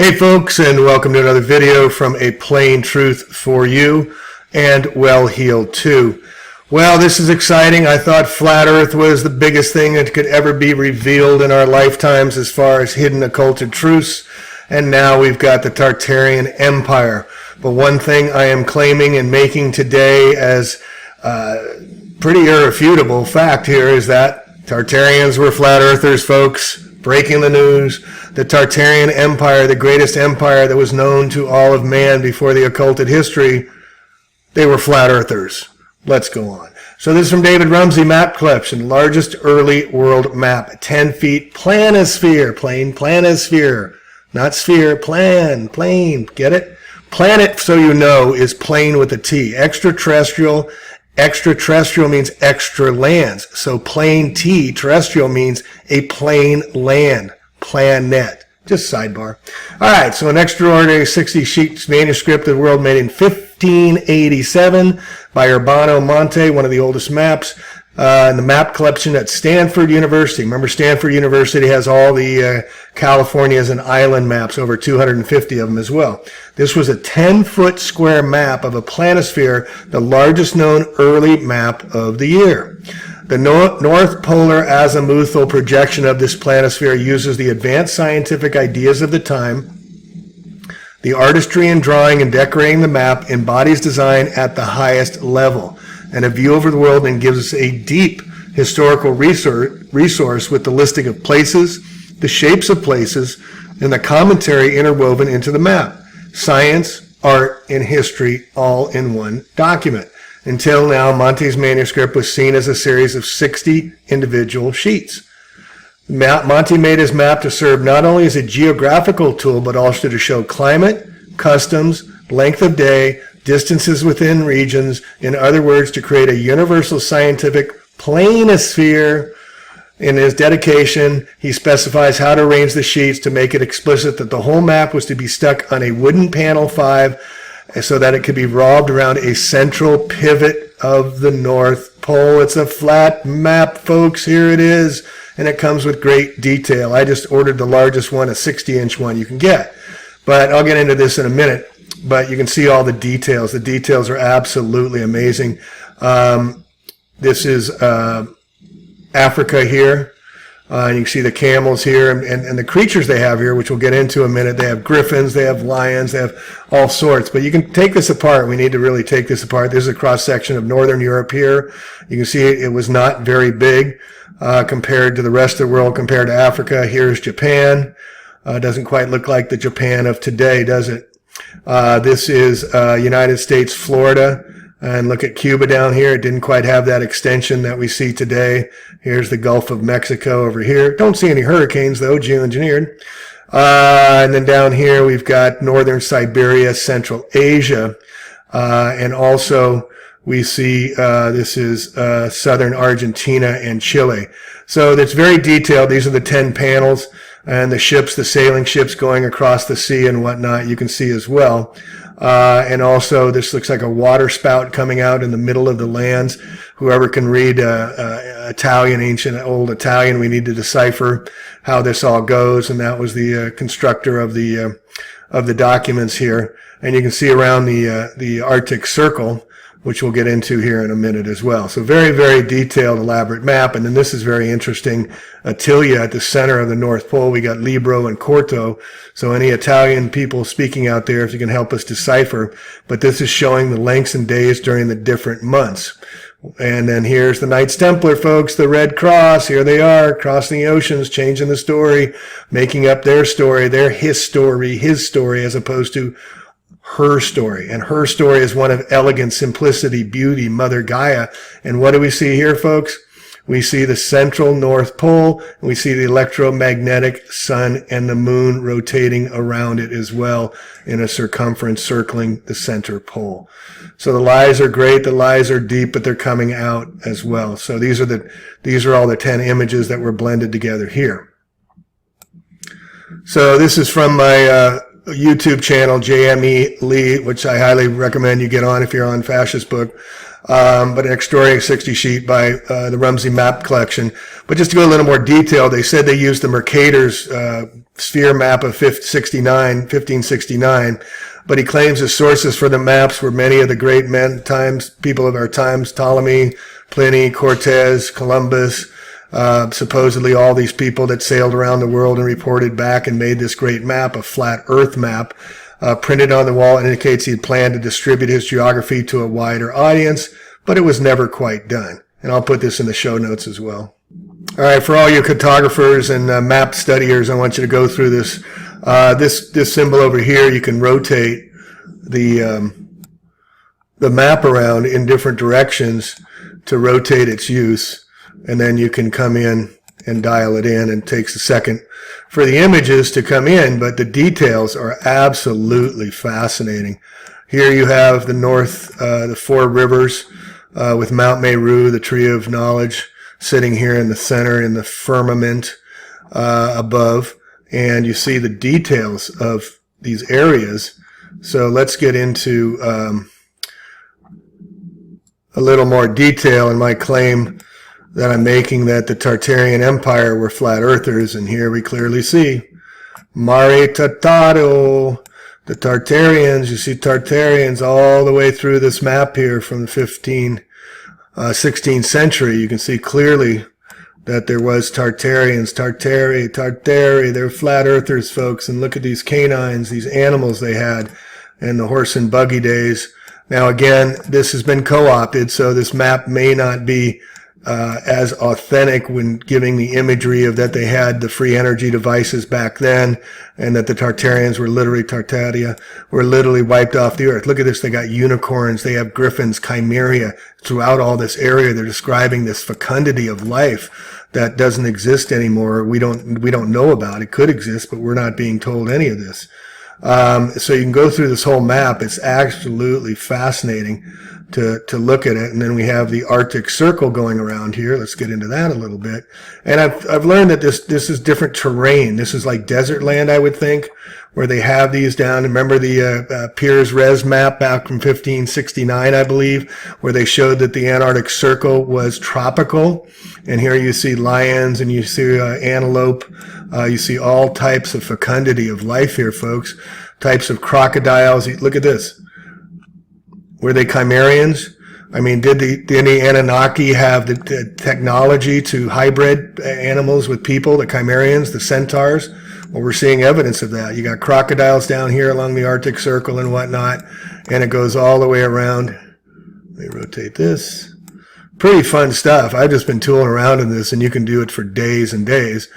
Hey folks, and welcome to another video from A Plain Truth for You, and Well Heeled too. Well, this is exciting. I thought Flat Earth was the biggest thing that could ever be revealed in our lifetimes as far as hidden occulted truths, and now we've got the Tartarian Empire. But one thing I am claiming and making today as pretty irrefutable fact here is that Tartarians were flat earthers, folks. Breaking the news, the Tartarian Empire, the greatest empire that was known to all of man before the occulted history, they were flat earthers. Let's go on. So this is from David Rumsey Map Collection, largest early world map, 10 feet planisphere, planisphere, not sphere, plane, get it? Planet, so you know, is plane with a T. Extraterrestrial means extra lands. So plane T, terrestrial, means a plane land, planet. Just sidebar. All right, so an extraordinary 60 sheets manuscript of the world made in 1587 by Urbano Monte, one of the oldest maps, in the map collection at Stanford University. Remember, Stanford University has all the Californias and island maps, over 250 of them as well. This was a 10-foot square map of a planisphere, the largest known early map of the year. The North Polar azimuthal projection of this planisphere uses the advanced scientific ideas of the time. The artistry in drawing and decorating the map embodies design at the highest level, and a view over the world, and gives us a deep historical resource with the listing of places, the shapes of places, and the commentary interwoven into the map. Science, art, and history all in one document. Until now, Monte's manuscript was seen as a series of 60 individual sheets. Monte made his map to serve not only as a geographical tool, but also to show climate, customs, length of day, distances within regions, in other words, to create a universal scientific planisphere. In his dedication, he specifies how to arrange the sheets to make it explicit that the whole map was to be stuck on a wooden panel 5 so that it could be revolved around a central pivot of the North Pole. It's a flat map, folks. Here it is, and it comes with great detail. I just ordered the largest one, a 60-inch one you can get, but I'll get into this in a minute. But you can see all the details. The details are absolutely amazing. This is Africa here. And you can see the camels here and the creatures they have here, which we'll get into in a minute. They have griffins, they have lions, they have all sorts. But you can take this apart. We need to really take this apart. This is a cross-section of Northern Europe here. You can see it was not very big compared to the rest of the world, compared to Africa. Here's Japan. Doesn't quite look like the Japan of today, does it? This is United States, Florida, and look at Cuba down here. It didn't quite have that extension that we see today. Here's the Gulf of Mexico over here. Don't see any hurricanes though, geoengineered. And then down here we've got northern Siberia, Central Asia, and also we see this is southern Argentina and Chile. So that's very detailed. These are the 10 panels. And the ships, the sailing ships going across the sea and whatnot, you can see as well. And also, this looks like a water spout coming out in the middle of the lands. Whoever can read Italian, ancient old Italian, we need to decipher how this all goes. And that was the constructor of the documents here. And you can see around the Arctic Circle, which we'll get into here in a minute as well. So very, very detailed, elaborate map. And then this is very interesting. Atilia at the center of the North Pole. We got Libro and Corto. So any Italian people speaking out there, if you can help us decipher. But this is showing the lengths and days during the different months. And then here's the Knights Templar, folks, the Red Cross. Here they are, crossing the oceans, changing the story, making up their story, his story, as opposed to her story. And her story is one of elegance, simplicity, beauty, Mother Gaia. And what do we see here, folks? We see the central North Pole, and we see the electromagnetic sun and the moon rotating around it as well in a circumference circling the center pole. So the lies are great, the lies are deep, but they're coming out as well. So these are all the 10 images that were blended together here. So this is from my YouTube channel, JME Lee, which I highly recommend you get on if you're on Fascist Book. but an extraordinary 60 sheet by the Rumsey Map Collection. But just to go a little more detail, they said they used the Mercator's sphere map of 1569, but he claims his sources for the maps were many of the great people of our times, Ptolemy, Pliny, Cortez, Columbus, supposedly all these people that sailed around the world and reported back and made this great map, a flat earth map, printed on the wall. It indicates he had planned to distribute his geography to a wider audience, but it was never quite done. And I'll put this in the show notes as well. All right, for all you cartographers and map studiers, I want you to go through this. This symbol over here, you can rotate the map around in different directions to rotate its use, and then you can come in and dial it in, and it takes a second for the images to come in, but the details are absolutely fascinating. Here you have the north, the four rivers with Mount Meru, the tree of knowledge, sitting here in the center in the firmament above, and you see the details of these areas. So let's get into a little more detail in my claim that I'm making that the Tartarian Empire were flat earthers, and here we clearly see Mare Tartaro, the Tartarians. You see Tartarians all the way through this map here from the 16th century. You can see clearly that there was Tartarians, Tartari, they're flat earthers, folks, and look at these canines, these animals they had, and the horse and buggy days. Now again, this has been co-opted, so this map may not be as authentic when giving the imagery of that they had the free energy devices back then, and that the Tartarians were literally Tartaria, were literally wiped off the earth. Look at this, they got unicorns, they have griffins, chimeria throughout all this area. They're describing this fecundity of life that doesn't exist anymore. We don't know about. It could exist, but we're not being told any of this. So you can go through this whole map. It's absolutely fascinating to look at it. And then we have the Arctic Circle going around here. Let's get into that a little bit. And I've learned that this is different terrain. This is like desert land, I would think, where they have these down. Remember the Piers Res map back from 1569, I believe, where they showed that the Antarctic Circle was tropical. And here you see lions and you see antelope. You see all types of fecundity of life here, folks. Types of crocodiles. Look at this. Were they chimerians? I mean, did the Anunnaki have the technology to hybrid animals with people, the chimerians, the centaurs? Well, we're seeing evidence of that. You got crocodiles down here along the Arctic Circle and whatnot, and it goes all the way around. Let me rotate this. Pretty fun stuff. I've just been tooling around in this, and you can do it for days and days.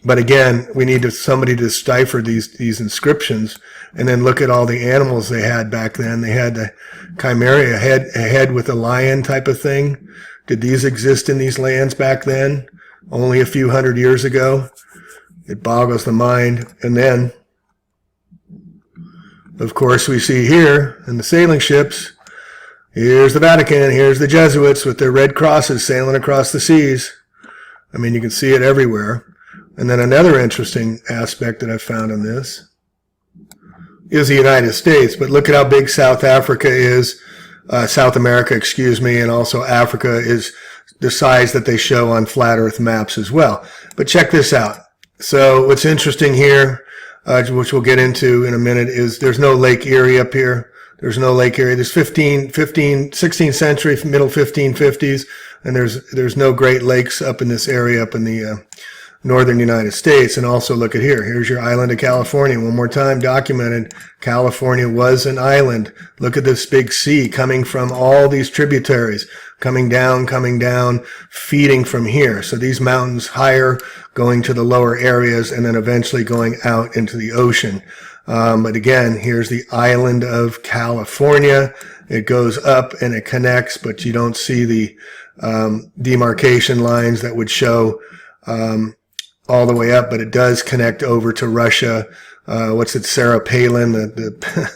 But again, we need somebody to decipher these inscriptions and then look at all the animals they had back then. They had the chimeria, a head with a lion type of thing. Did these exist in these lands back then? Only a few hundred years ago? It boggles the mind. And then, of course, we see here in the sailing ships, here's the Vatican, here's the Jesuits with their red crosses sailing across the seas. I mean, you can see it everywhere. And then another interesting aspect that I found in this is the United States. But look at how big South Africa is, South America, excuse me, and also Africa is the size that they show on flat earth maps as well. But check this out. So what's interesting here, which we'll get into in a minute, is there's no Lake Erie up here. There's no Lake Erie. There's 16th century, middle 1550s, and there's no Great Lakes up in this area, up in the northern United States. And also look at here. Here's your island of California. One more time, documented. California was an island. Look at this big sea coming from all these tributaries, coming down, feeding from here. So these mountains higher, going to the lower areas, and then eventually going out into the ocean. But again, here's the island of California. It goes up and it connects, but you don't see the demarcation lines that would show all the way up, but it does connect over to Russia. Sarah Palin, the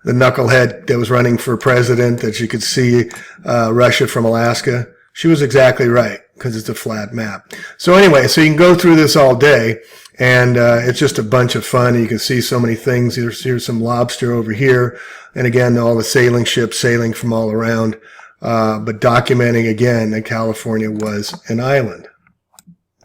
knucklehead that was running for president, that you could see Russia from Alaska. She was exactly right. because it's a flat map. So anyway, so you can go through this all day, and it's just a bunch of fun. You can see so many things. Here's some lobster over here, and again, all the sailing ships sailing from all around, but documenting again that California was an island.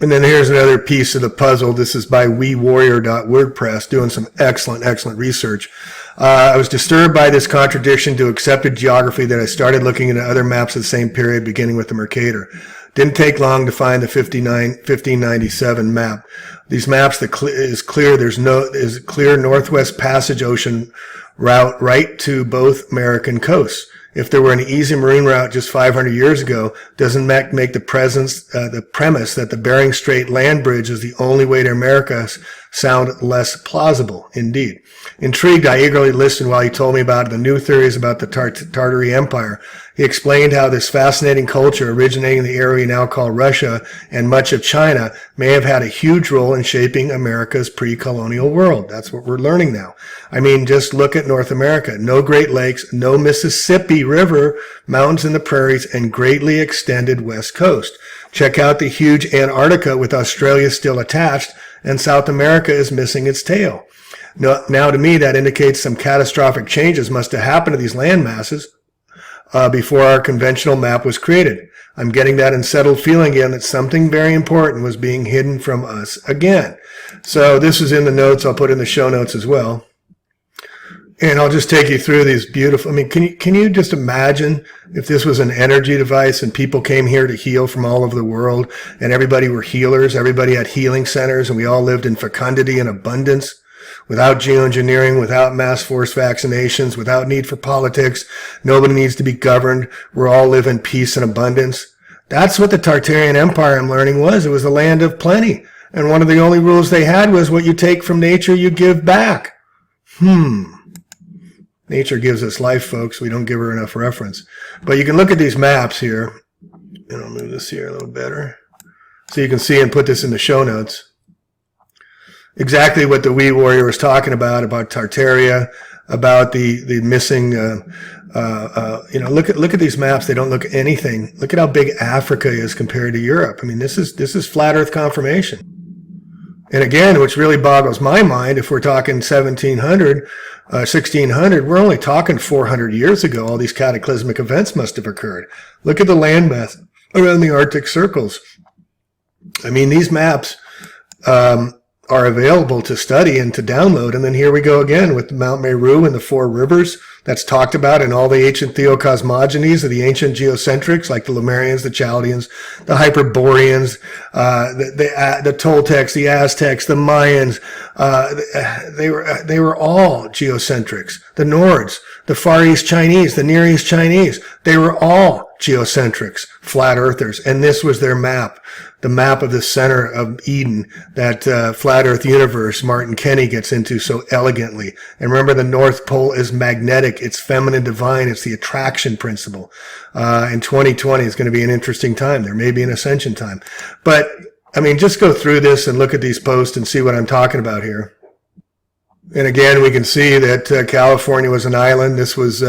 And then here's another piece of the puzzle. This is by wewarrior.wordpress, doing some excellent research. I was disturbed by this contradiction to accepted geography that I started looking into other maps of the same period, beginning with the Mercator. Didn't take long to find the 1597 map. These maps is clear. There's a clear Northwest Passage Ocean route right to both American coasts. If there were an easy marine route just 500 years ago, doesn't make the premise that the Bering Strait land bridge is the only way to America sound less plausible. Indeed. Intrigued, I eagerly listened while he told me about the new theories about the Tartary Empire. He explained how this fascinating culture originating in the area we now call Russia and much of China may have had a huge role in shaping America's pre-colonial world. That's what we're learning now. I mean, just look at North America. No Great Lakes, no Mississippi River, mountains in the prairies, and greatly extended west coast. Check out the huge Antarctica with Australia still attached, and South America is missing its tail. Now, to me, that indicates some catastrophic changes must have happened to these land masses before our conventional map was created. I'm getting that unsettled feeling again that something very important was being hidden from us again. So this is in the notes. I'll put in the show notes as well. And I'll just take you through these beautiful, I mean, can you just imagine if this was an energy device and people came here to heal from all over the world and everybody were healers, everybody had healing centers, and we all lived in fecundity and abundance, without geoengineering, without mass force vaccinations, without need for politics. Nobody needs to be governed. We're all live in peace and abundance. That's what the Tartarian Empire, I'm learning, was. It was a land of plenty. And one of the only rules they had was what you take from nature, you give back. Nature gives us life, folks. We don't give her enough reference. But you can look at these maps here. And I'll move this here a little better, so you can see and put this in the show notes. Exactly what the Wee Warrior was talking about Tartaria, about the missing, look at these maps. They don't look anything. Look at how big Africa is compared to Europe. I mean, this is flat earth confirmation. And again, which really boggles my mind, if we're talking 1600, we're only talking 400 years ago. All these cataclysmic events must have occurred. Look at the landmass around the Arctic circles. I mean, these maps are available to study and to download. And then here we go again with Mount Meru and the four rivers that's talked about in all the ancient theocosmogonies of the ancient geocentrics, like the Lemurians, the Chaldeans, the Hyperboreans, the Toltecs, the Aztecs, the Mayans. They were all geocentrics. The Nords, the Far East Chinese, the Near East Chinese, they were all geocentrics, flat earthers. And this was their map. The map of the center of Eden, that flat earth universe Martin Kenny gets into so elegantly. And remember, the North Pole is magnetic. It's feminine divine. It's the attraction principle. In 2020 is going to be an interesting time. There may be an ascension time. But, I mean, just go through this and look at these posts and see what I'm talking about here. And again, we can see that California was an island. This was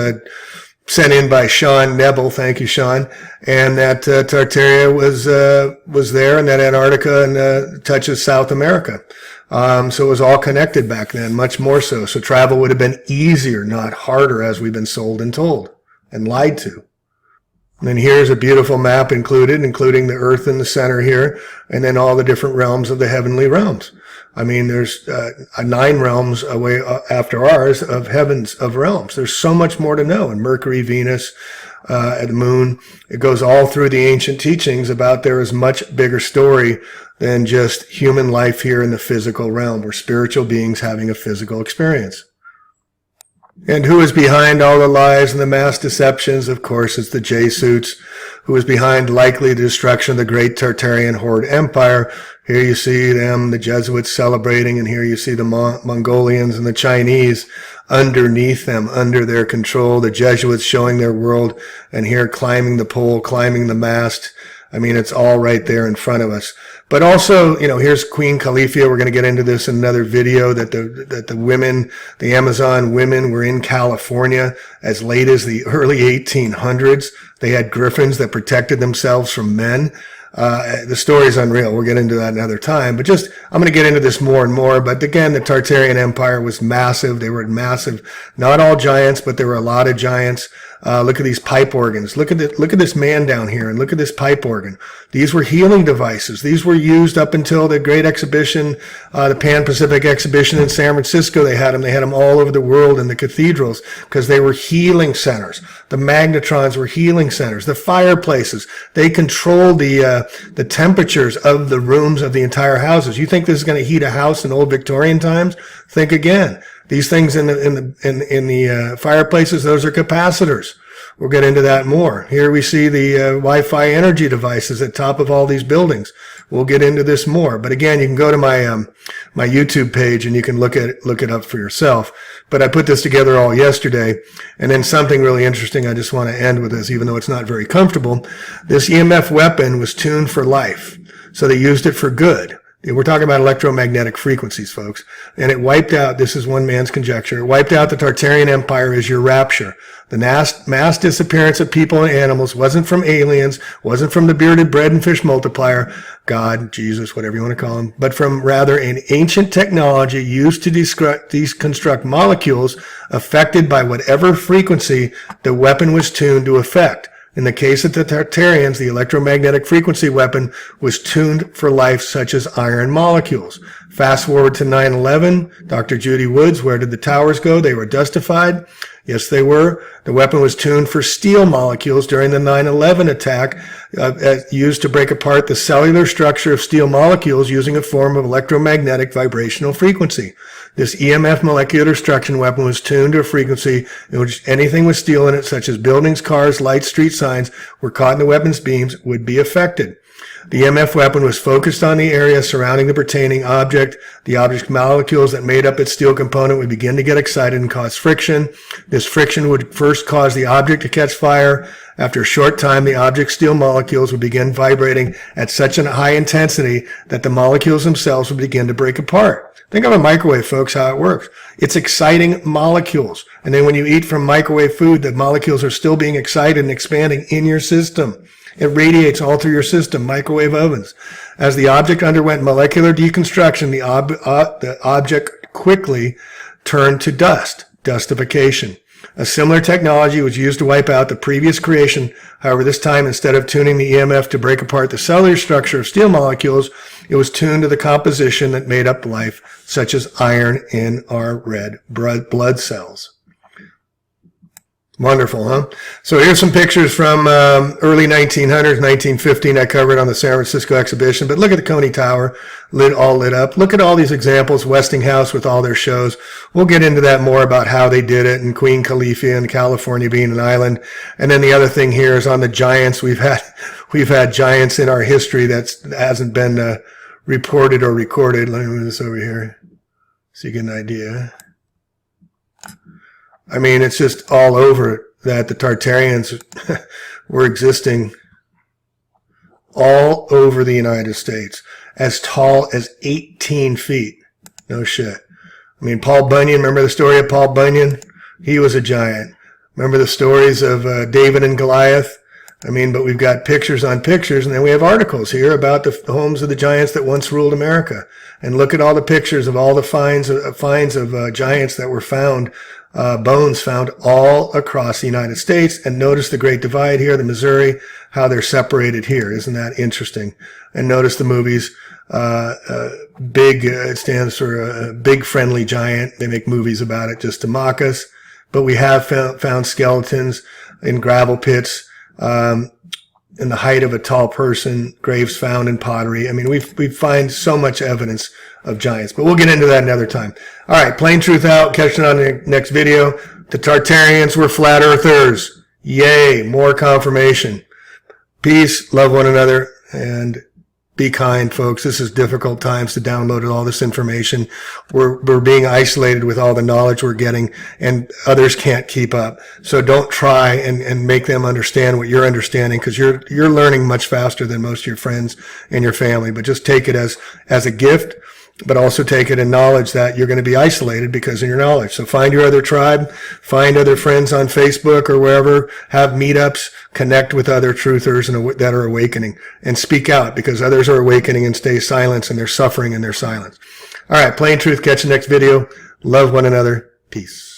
sent in by Sean Nebel. Thank you, Sean. And that Tartaria was there, and that Antarctica and touches South America. So it was all connected back then, much more so. So travel would have been easier, not harder, as we've been sold and told and lied to. And then here's a beautiful map including the earth in the center here, and then all the different realms of the heavenly realms. I mean, there's 9 realms away after ours of heavens of realms. There's so much more to know. And Mercury, Venus, the moon, it goes all through the ancient teachings about there is much bigger story than just human life here in the physical realm. We're spiritual beings having a physical experience. And who is behind all the lies and the mass deceptions? Of course, it's the J-suits, who is behind likely the destruction of the great Tartarian horde empire. Here you see them, the Jesuits celebrating, and here you see the Mongolians and the Chinese underneath them, under their control, the Jesuits showing their world, and here climbing the pole, climbing the mast. I mean, it's all right there in front of us. But also, here's Queen Califia. We're going to get into this in another video, that the women, the Amazon women, were in California as late as the early 1800s. They had griffins that protected themselves from men. The story's unreal. We'll get into that another time. But I'm going to get into this more and more. But again, the Tartarian Empire was massive. They were massive. Not all giants, but there were a lot of giants. Look at these pipe organs. Look at this man down here, and look at this pipe organ. These were healing devices. These were used up until the Great Exhibition, the Pan-Pacific Exhibition in San Francisco. They had them. They had them all over the world in the cathedrals because they were healing centers. The magnetrons were healing centers. The fireplaces, they controlled the temperatures of the rooms of the entire houses. You think this is going to heat a house in old Victorian times? Think again. These things in the fireplaces, those are capacitors. We'll get into that more. Here we see the Wi-Fi energy devices at top of all these buildings. We'll get into this more. But again, you can go to my my YouTube page and you can look it up for yourself. But I put this together all yesterday. And then something really interesting I just want to end with this, even though it's not very comfortable. This EMF weapon was tuned for life. So they used it for good. We're talking about electromagnetic frequencies, folks. And it wiped out, this is one man's conjecture, it wiped out the Tartarian Empire as your rapture. The mass disappearance of people and animals wasn't from aliens, wasn't from the bearded bread and fish multiplier, God, Jesus, whatever you want to call him, but from rather an ancient technology used to deconstruct molecules affected by whatever frequency the weapon was tuned to affect. In the case of the Tartarians, the electromagnetic frequency weapon was tuned for life, such as iron molecules. Fast forward to 9/11, Dr. Judy Woods, where did the towers go? They were dustified. Yes, they were. The weapon was tuned for steel molecules during the 9/11 attack, used to break apart the cellular structure of steel molecules using a form of electromagnetic vibrational frequency. This EMF molecular destruction weapon was tuned to a frequency in which anything with steel in it, such as buildings, cars, lights, street signs, were caught in the weapon's beams, would be affected. The EMF weapon was focused on the area surrounding the pertaining object. The object molecules that made up its steel component would begin to get excited and cause friction. This friction would first cause the object to catch fire. After a short time, the object's steel molecules would begin vibrating at such a high intensity that the molecules themselves would begin to break apart. Think of a microwave, folks, how it works. It's exciting molecules. And then when you eat from microwave food, the molecules are still being excited and expanding in your system. It radiates all through your system, microwave ovens. As the object underwent molecular deconstruction, the object quickly turned to dust, dustification. A similar technology was used to wipe out the previous creation. However, this time, instead of tuning the EMF to break apart the cellular structure of steel molecules, it was tuned to the composition that made up life, such as iron in our red blood cells. Wonderful, huh? So here's some pictures from early 1900s, 1915. I covered on the San Francisco exhibition. But look at the Coney Tower, all lit up. Look at all these examples, Westinghouse with all their shows. We'll get into that more about how they did it, and Queen Khalifa and California being an island. And then the other thing here is on the giants. We've had giants in our history that hasn't been reported or recorded. Let me move this over here so you get an idea. I mean, it's just all over that the Tartarians were existing all over the United States, as tall as 18 feet. No shit. I mean, Paul Bunyan, remember the story of Paul Bunyan? He was a giant. Remember the stories of David and Goliath? I mean, but we've got pictures on pictures, and then we have articles here about the homes of the giants that once ruled America. And look at all the pictures of all the finds of giants that were found, bones found all across the United States. And notice the Great Divide here, the Missouri, how they're separated here. Isn't that interesting? And notice the movies. Big, it stands for Big Friendly Giant. They make movies about it just to mock us. But we have found skeletons in gravel pits, in the height of a tall person, graves found in pottery. I mean, we find so much evidence of giants, but we'll get into that another time. All right, plain truth out. Catch it on the next video. The Tartarians were flat earthers. Yay, more confirmation. Peace, love one another, and be kind, folks. This is difficult times to download all this information. We're being isolated with all the knowledge we're getting, and others can't keep up. So don't try and make them understand what you're understanding, because you're learning much faster than most of your friends and your family. But just take it as a gift but also take it in knowledge that you're going to be isolated because of your knowledge. So find your other tribe, find other friends on Facebook or wherever, have meetups, connect with other truthers that are awakening, and speak out, because others are awakening and stay silent, and they're suffering in their silence. All right, Plain Truth. Catch you next video. Love one another. Peace.